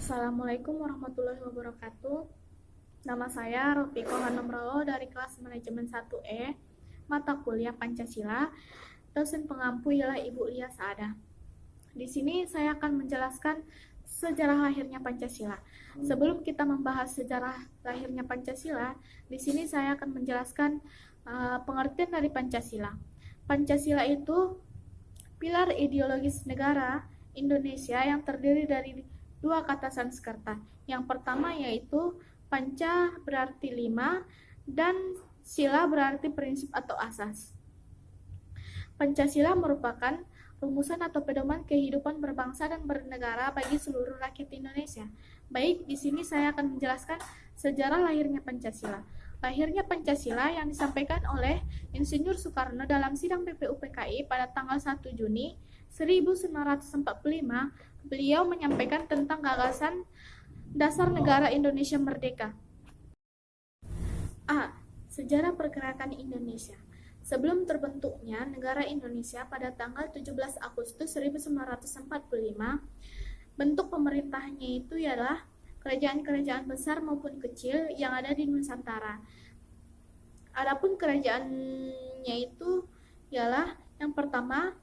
Assalamualaikum warahmatullahi wabarakatuh. Nama saya Rofiko Hanomrolo dari kelas manajemen 1E, mata kuliah Pancasila. Dosen pengampu ialah Ibu Lia Saada. Di sini saya akan menjelaskan sejarah lahirnya Pancasila. Sebelum kita membahas sejarah lahirnya Pancasila, di sini saya akan menjelaskan pengertian dari Pancasila. Pancasila itu pilar ideologis negara Indonesia yang terdiri dari dua kata Sanskerta. Yang pertama yaitu panca berarti 5 dan sila berarti prinsip atau asas. Pancasila merupakan rumusan atau pedoman kehidupan berbangsa dan bernegara bagi seluruh rakyat Indonesia. Baik, di sini saya akan menjelaskan sejarah lahirnya Pancasila. Lahirnya Pancasila yang disampaikan oleh Insinyur Soekarno dalam sidang BPUPKI pada tanggal 1 Juni 1945, beliau menyampaikan tentang gagasan dasar negara Indonesia merdeka. A. Sejarah pergerakan Indonesia. Sebelum terbentuknya negara Indonesia pada tanggal 17 Agustus 1945, bentuk pemerintahannya itu ialah kerajaan-kerajaan besar maupun kecil yang ada di Nusantara. Adapun kerajaannya itu ialah yang pertama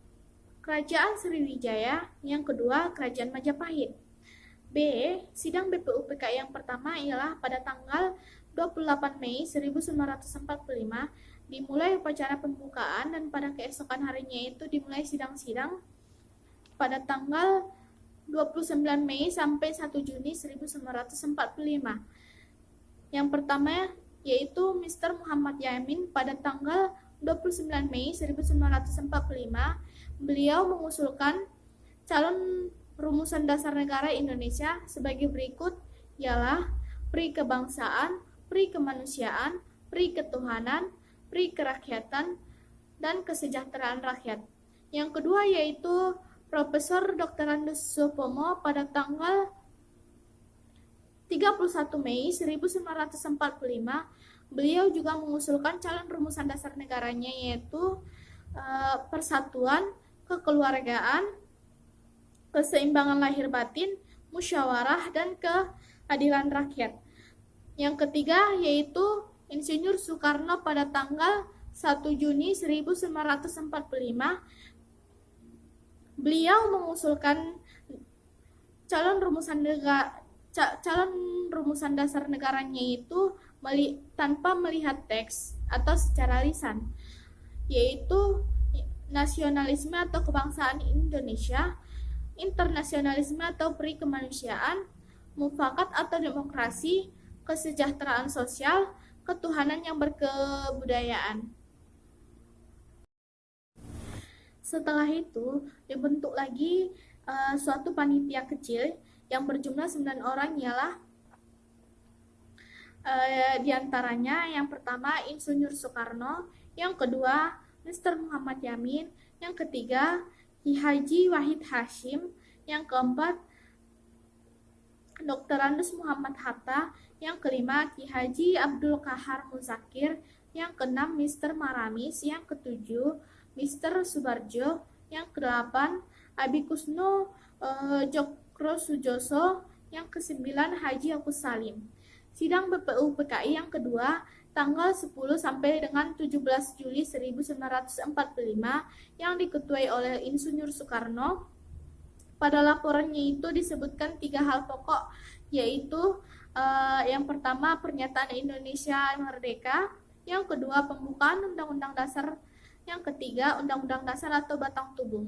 Kerajaan Sriwijaya, yang kedua Kerajaan Majapahit. B. Sidang BPUPKI yang pertama ialah pada tanggal 28 Mei 1945 dimulai upacara pembukaan dan pada keesokan harinya itu dimulai sidang-sidang pada tanggal 29 Mei sampai 1 Juni 1945. Yang pertama yaitu Mr. Muhammad Yamin pada tanggal 29 Mei 1945, beliau mengusulkan calon rumusan dasar negara Indonesia sebagai berikut, ialah pri kebangsaan, pri kemanusiaan, pri ketuhanan, pri kerakyatan, dan kesejahteraan rakyat. Yang kedua yaitu Profesor Dr. Andes Supomo pada tanggal 31 Mei 1945, beliau juga mengusulkan calon rumusan dasar negaranya yaitu persatuan, kekeluargaan, keseimbangan lahir batin, musyawarah, dan keadilan rakyat. Yang ketiga yaitu Insinyur Soekarno pada tanggal 1 Juni 1945, beliau mengusulkan calon rumusan dasar negaranya itu tanpa melihat teks atau secara lisan, yaitu nasionalisme atau kebangsaan Indonesia, internasionalisme atau pri kemanusiaan, mufakat atau demokrasi, kesejahteraan sosial, ketuhanan yang berkebudayaan. Setelah itu dibentuk lagi suatu panitia kecil yang berjumlah 9 orang, ialah diantaranya yang pertama Insinyur Soekarno, yang kedua Mr. Muhammad Yamin, yang ketiga Ki Haji Wahid Hasyim, yang keempat Dr. Andes Muhammad Hatta, yang kelima Ki Haji Abdul Kahar Muzakir, yang keenam Mr. Maramis, yang ketujuh Mr. Subarjo, yang kedelapan Abi Kusno Jokro Sujoso, yang kesembilan Haji Agus Salim. Sidang BPUPKI yang kedua tanggal 10 sampai dengan 17 Juli 1945 yang diketuai oleh Insinyur Soekarno. Pada laporannya itu disebutkan 3 hal pokok, yaitu yang pertama pernyataan Indonesia merdeka, yang kedua pembukaan Undang-Undang Dasar, yang ketiga Undang-Undang Dasar atau batang tubuh.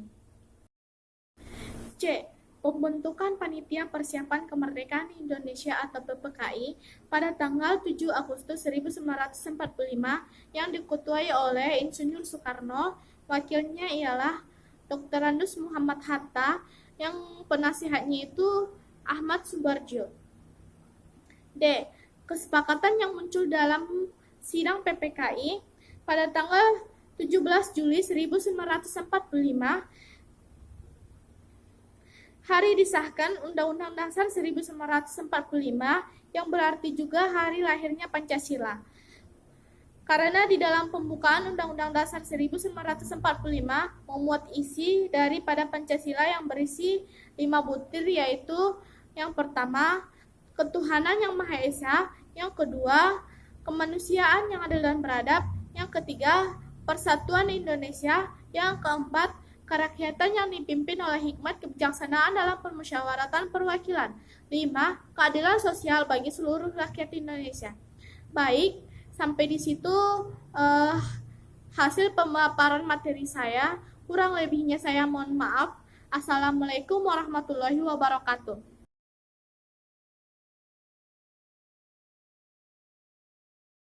C. Pembentukan Panitia Persiapan Kemerdekaan Indonesia atau PPKI pada tanggal 7 Agustus 1945 yang diketuai oleh Insinyur Soekarno, wakilnya ialah Dr. Andes Muhammad Hatta, yang penasihatnya itu Ahmad Subarjo. D. Kesepakatan yang muncul dalam sidang PPKI pada tanggal 17 Juli 1945, hari disahkan Undang-Undang Dasar 1945 yang berarti juga hari lahirnya Pancasila. Karena di dalam pembukaan Undang-Undang Dasar 1945 memuat isi daripada Pancasila yang berisi 5 butir, yaitu Yang pertama, ketuhanan yang Maha Esa. Yang kedua, kemanusiaan yang adil dan beradab. Yang ketiga, persatuan Indonesia. Yang keempat, kerakyatan yang dipimpin oleh hikmat kebijaksanaan dalam permusyawaratan perwakilan. 5. Keadilan sosial bagi seluruh rakyat Indonesia. Baik, sampai di situ hasil pemaparan materi saya. Kurang lebihnya saya mohon maaf. Assalamualaikum warahmatullahi wabarakatuh.